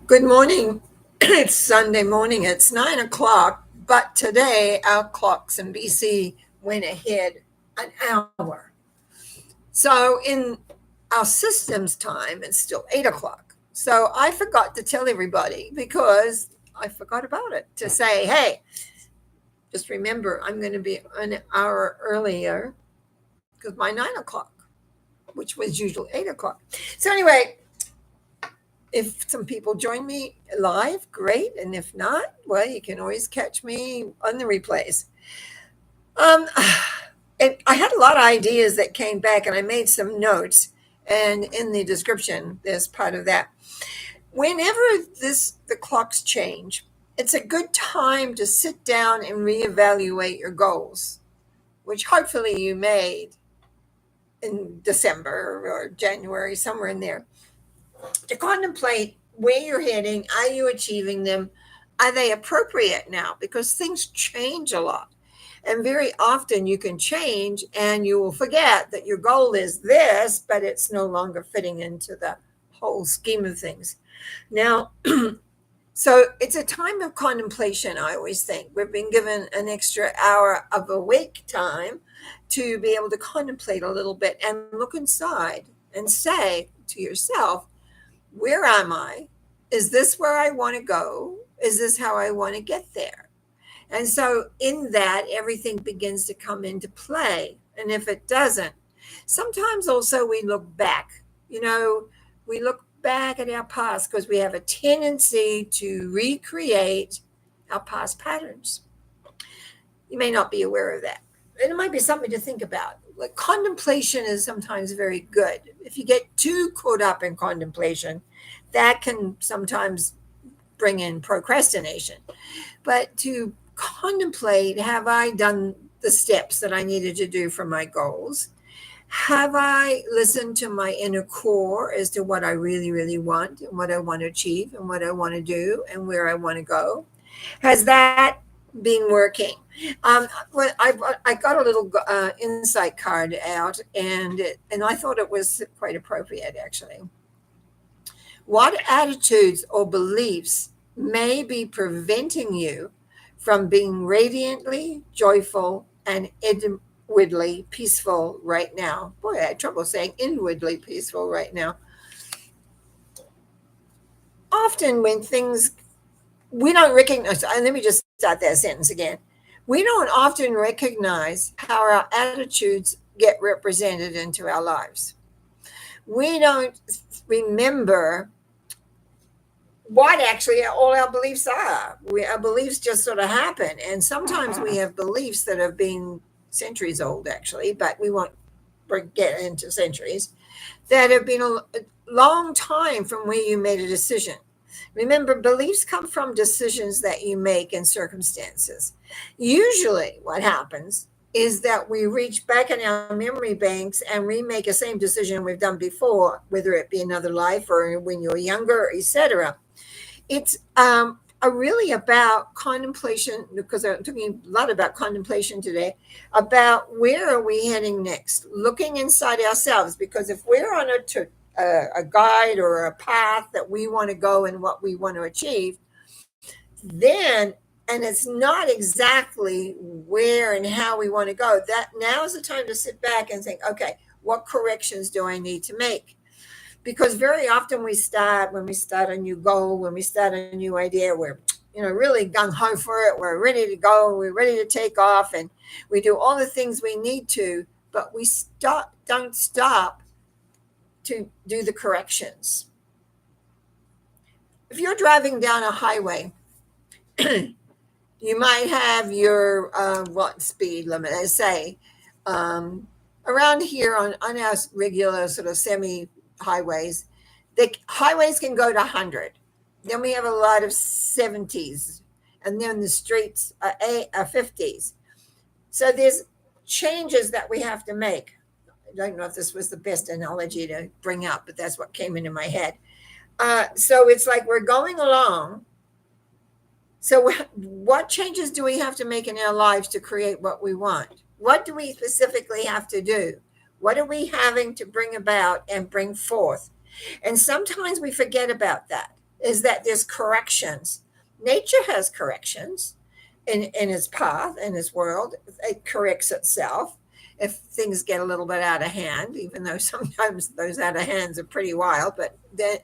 Good morning. It's Sunday morning. It's 9 o'clock, but today our clocks in BC went ahead an hour. So in our system's time, it's still 8 o'clock. So I forgot to tell everybody because I forgot about it to say, hey, just remember I'm going to be an hour earlier because my 9 o'clock, which was usually 8 o'clock. So anyway, if some people join me live, great. And if not, well, you can always catch me on the replays. Um, and I had a lot of ideas that came back, and I made some notes. And in the description, there's part of that. Whenever the clocks change, it's a good time to sit down and reevaluate your goals, which hopefully you made in December or January, somewhere in there, to contemplate where you're heading. Are you achieving them? Are they appropriate now? Because things change a lot. And very often you can change and you will forget that your goal is this, but it's no longer fitting into the whole scheme of things. Now, so it's a time of contemplation, I always think. We've been given an extra hour of awake time to be able to contemplate a little bit and look inside and say to yourself, where am I? Is this where I want to go? Is this how I want to get there? And so, in that, everything begins to come into play. And if it doesn't, sometimes also we look back. We look back at our past because we have a tendency to recreate our past patterns. You may not be aware of that. And it might be something to think about. Like contemplation is sometimes very good. If you get too caught up in contemplation, that can sometimes bring in procrastination. But to contemplate, have I done the steps that I needed to do for my goals? Have I listened to my inner core as to what I really, really want and what I want to achieve and what I want to do and where I want to go? Has that been working? Well, I got a little insight card out, and I thought it was quite appropriate actually. What attitudes or beliefs may be preventing you from being radiantly joyful and inwardly peaceful right now? Boy, I had trouble saying inwardly peaceful right now. Often, when things we don't recognize, let me just start that sentence again. We don't often recognize how our attitudes get represented into our lives. We don't remember what actually all our beliefs are. Our beliefs just sort of happen. And sometimes we have beliefs that have been centuries old, actually, but we won't get into centuries, that have been a long time from where you made a decision. Remember, beliefs come from decisions that you make in circumstances. Usually, what happens is that we reach back in our memory banks and remake the same decision we've done before, whether it be another life or when you're younger, etc. It's really about contemplation, because I'm talking a lot about contemplation today, about where are we heading next, looking inside ourselves, because if we're on a guide or a path that we want to go and what we want to achieve, then, and it's not exactly where and how we want to go, that now is the time to sit back and think, okay, what corrections do I need to make? Because very often when we start a new goal, when we start a new idea, we're really gung-ho for it, we're ready to go, we're ready to take off, and we do all the things we need to, but we don't stop to do the corrections. If you're driving down a highway, you might have your what speed limit, let's say, um, around here on our regular sort of semi highways, the highways can go to 100. Then we have a lot of 70s, and then the streets are 50s. So there's changes that we have to make. I don't know if this was the best analogy to bring up, but that's what came into my head. So it's like we're going along. So, what changes do we have to make in our lives to create what we want? What do we specifically have to do? What are we having to bring about and bring forth? And sometimes we forget about that. is that there's corrections. Nature has corrections in its path, in its world. It corrects itself if things get a little bit out of hand, even though sometimes those out of hands are pretty wild. But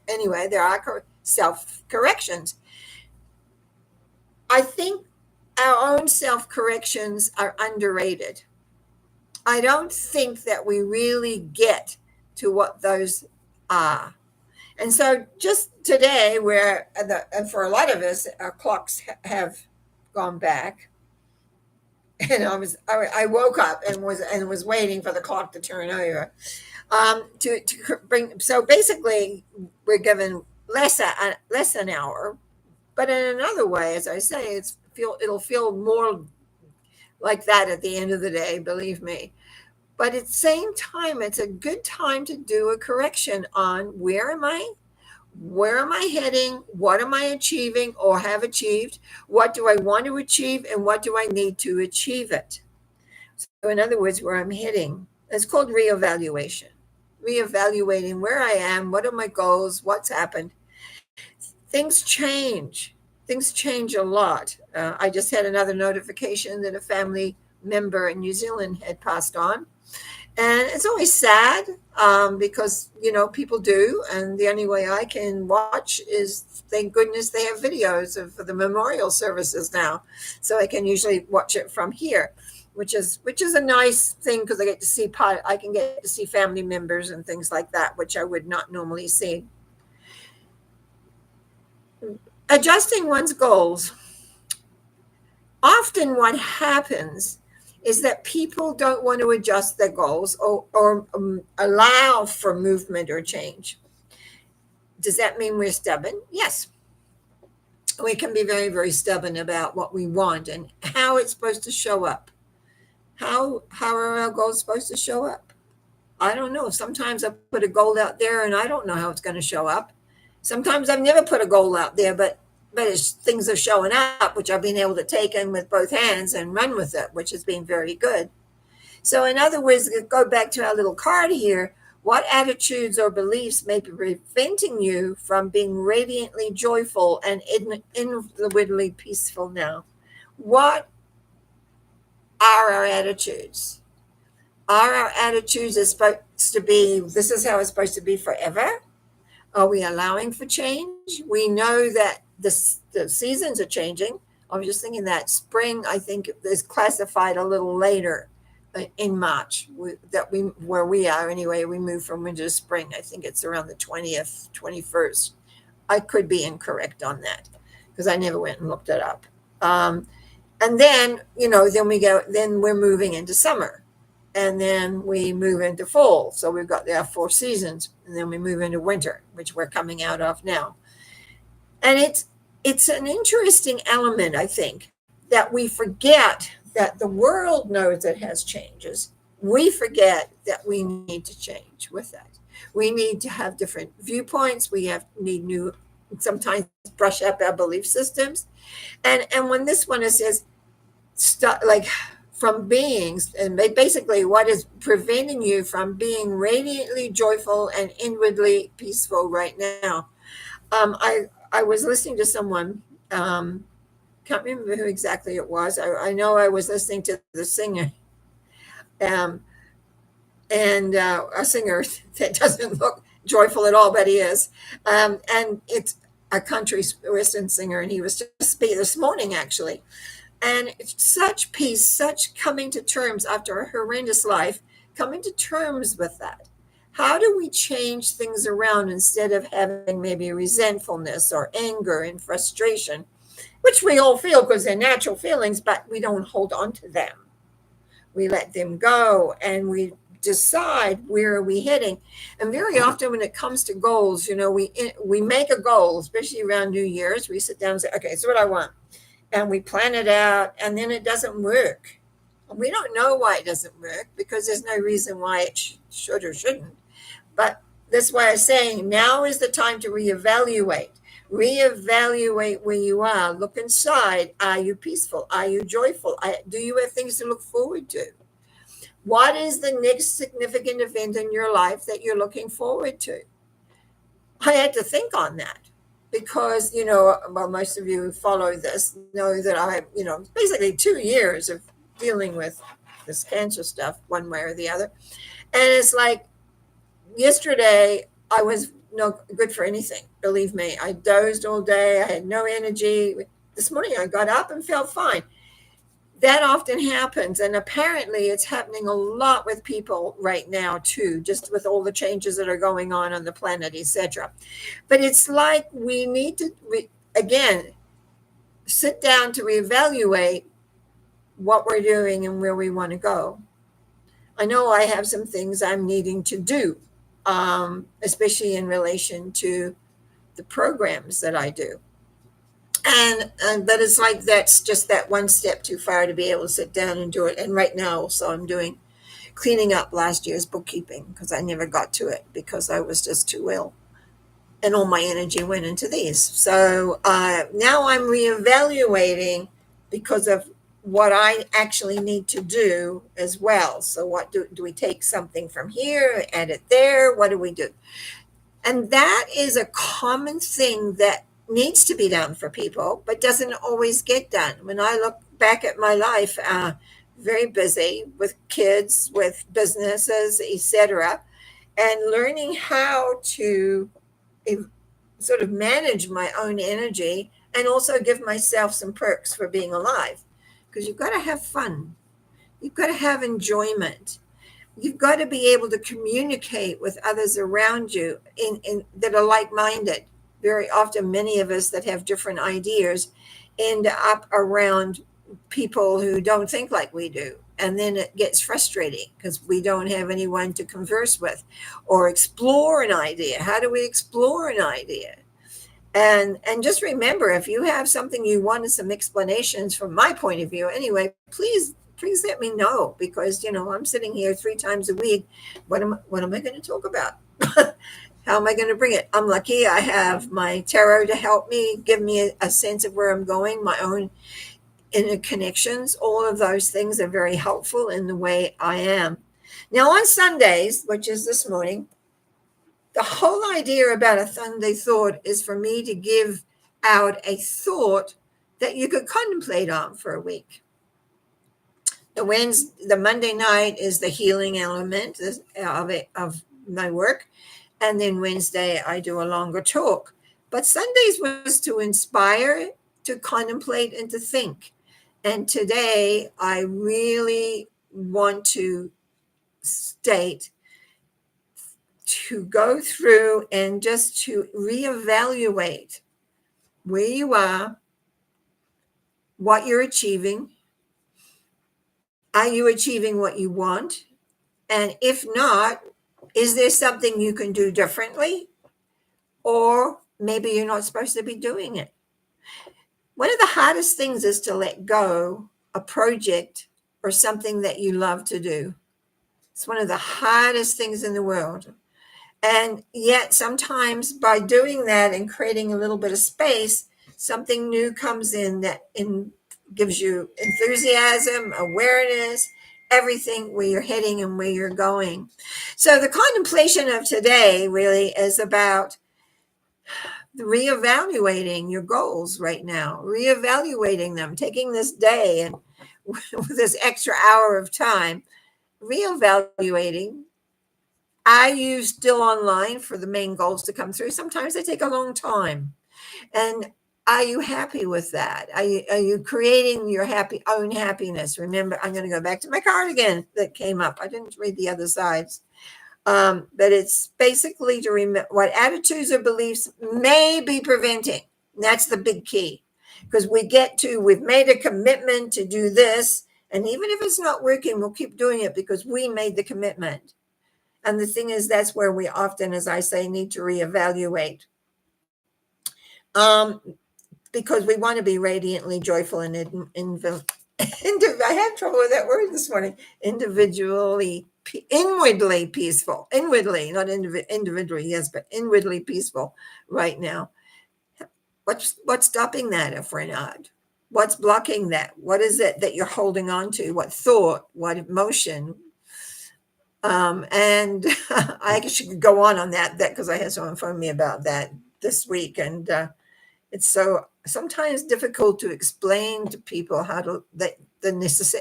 anyway, there are self corrections. I think our own self corrections are underrated. I don't think that we really get to what those are. And so just today, where and for a lot of us, our clocks have gone back, and I woke up and was waiting for the clock to turn over. To bring, so basically, we're given less an hour, but in another way, as I say, it'll feel more like that at the end of the day. Believe me. But at the same time, it's a good time to do a correction on where am I heading, what am I achieving or have achieved, what do I want to achieve, and what do I need to achieve it. So, in other words, where I'm heading. It's called reevaluation. Reevaluating where I am, what are my goals, what's happened. Things change. Things change a lot. I just had another notification that a family member in New Zealand had passed on. And it's always sad because, people do. And the only way I can watch is, thank goodness, they have videos of the memorial services now. So I can usually watch it from here, which is a nice thing because I can get to see family members and things like that, which I would not normally see. Adjusting one's goals. Often what happens is that people don't want to adjust their goals or allow for movement or change. Does that mean we're stubborn? Yes. We can be very, very stubborn about what we want and how it's supposed to show up. How are our goals supposed to show up? I don't know. Sometimes I put a goal out there and I don't know how it's going to show up. Sometimes I've never put a goal out there, but things are showing up, which I've been able to take in with both hands and run with it, which has been very good. So, in other words, go back to our little card here. What attitudes or beliefs may be preventing you from being radiantly joyful and inwardly peaceful now? What are our attitudes? Are our attitudes supposed to be, this is how it's supposed to be forever? Are we allowing for change? We know that the seasons are changing. I was just thinking that spring, I think, is classified a little later in March. Where we are anyway, we move from winter to spring. I think it's around the 20th, 21st. I could be incorrect on that because I never went and looked it up. And then, then we're moving into summer. And then we move into fall. So we've got our 4 seasons. And then we move into winter, which we're coming out of now. And it's an interesting element, I think, that we forget that the world knows it has changes. We forget that we need to change with that. We need to have different viewpoints. Need new, sometimes brush up our belief systems. And when this one says, from beings, and basically what is preventing you from being radiantly joyful and inwardly peaceful right now. I was listening to someone, can't remember who exactly it was. I know I was listening to the singer, and a singer that doesn't look joyful at all, but he is. And it's a country western singer, and he was just speaking this morning, actually. And it's such peace, such coming to terms after a horrendous life, coming to terms with that. How do we change things around instead of having maybe resentfulness or anger and frustration, which we all feel because they're natural feelings, but we don't hold on to them. We let them go and we decide where are we heading. And very often when it comes to goals, we make a goal, especially around New Year's. We sit down and say, okay, it's what I want. And we plan it out, and then it doesn't work. We don't know why it doesn't work because there's no reason why it should or shouldn't. But that's why I'm saying now is the time to reevaluate. Reevaluate where you are. Look inside. Are you peaceful? Are you joyful? Do you have things to look forward to? What is the next significant event in your life that you're looking forward to? I had to think on that because, well, most of you who follow this know that I, basically 2 years of dealing with this cancer stuff one way or the other. And it's like yesterday, I was no good for anything. Believe me, I dozed all day. I had no energy. This morning, I got up and felt fine. That often happens, and apparently it's happening a lot with people right now too, just with all the changes that are going on the planet, etc. But it's like we need to again sit down to reevaluate what we're doing and where we want to go. I know I have some things I'm needing to do, especially in relation to the programs that I do. And but it's like that's just that one step too far to be able to sit down and do it. And right now, also, I'm doing cleaning up last year's bookkeeping because I never got to it because I was just too ill, and all my energy went into these. So now I'm reevaluating because of what I actually need to do as well. So what do we take something from here, add it there? What do we do? And that is a common thing that needs to be done for people, but doesn't always get done. When I look back at my life, very busy with kids, with businesses, etc., and learning how to sort of manage my own energy and also give myself some perks for being alive. Because you've got to have fun, you've got to have enjoyment, you've got to be able to communicate with others around you in that are like-minded. Very often, many of us that have different ideas end up around people who don't think like we do. And then it gets frustrating because we don't have anyone to converse with or explore an idea. How do we explore an idea? And just remember, if you have something you wanted some explanations from my point of view anyway, please let me know, because I'm sitting here 3 times a week. What am I going to talk about? How am I going to bring it? I'm lucky I have my tarot to help me, give me a sense of where I'm going, my own inner connections. All of those things are very helpful in the way I am. Now on Sundays, which is this morning, the whole idea about a Sunday thought is for me to give out a thought that you could contemplate on for a week. The Monday night is the healing element of my work. And then Wednesday, I do a longer talk. But Sundays was to inspire, to contemplate, and to think. And today, I really want to state to go through and just to reevaluate where you are, what you're achieving. Are you achieving what you want? And if not, is there something you can do differently? Or maybe you're not supposed to be doing it. One of the hardest things is to let go a project or something that you love to do. It's one of the hardest things in the world. And yet sometimes by doing that and creating a little bit of space, something new comes in that gives you enthusiasm, awareness, everything where you're heading and where you're going. So the contemplation of today really is about reevaluating your goals right now, reevaluating them, taking this day and with this extra hour of time, reevaluating. Are you still online for the main goals to come through? Sometimes they take a long time. And are you happy with that? Are you creating your own happiness? Remember, I'm going to go back to my card again that came up. I didn't read the other sides. But it's basically to remember what attitudes or beliefs may be preventing. That's the big key. Because we've made a commitment to do this. And even if it's not working, we'll keep doing it because we made the commitment. And the thing is, that's where we often, as I say, need to reevaluate. Because we want to be radiantly joyful and I had trouble with that word this morning. Inwardly peaceful. Inwardly, not individually, yes, but inwardly peaceful right now. What's stopping that if we're not? What's blocking that? What is it that you're holding on to? What thought? What emotion? And I should go on that because I had someone phone me about that this week, and It's so sometimes difficult to explain to people how to the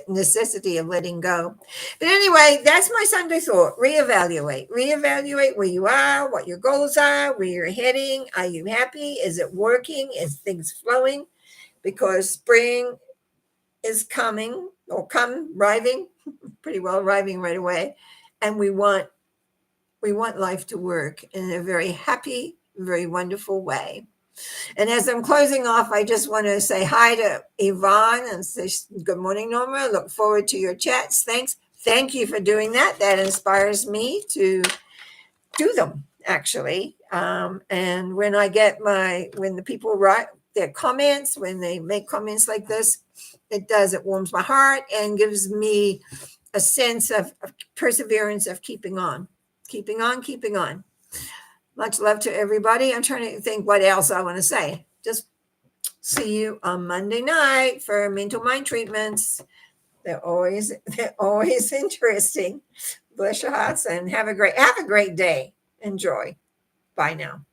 necessity of letting go. But anyway, that's my Sunday thought. Reevaluate. Reevaluate where you are, what your goals are, where you're heading. Are you happy? Is it working? Is things flowing? Because spring is coming or arriving, pretty well arriving right away. And we want life to work in a very happy, very wonderful way. And as I'm closing off, I just want to say hi to Yvonne and say good morning, Norma. Look forward to your chats. Thanks. Thank you for doing that. That inspires me to do them, actually. And when when the people write their comments, when they make comments like this, it warms my heart and gives me a sense of perseverance, of keeping on, keeping on, keeping on. Much love to everybody. I'm trying to think what else I want to say. Just see you on Monday night for mental mind treatments. They're always interesting. Bless your hearts and have a great day. Enjoy. Bye now.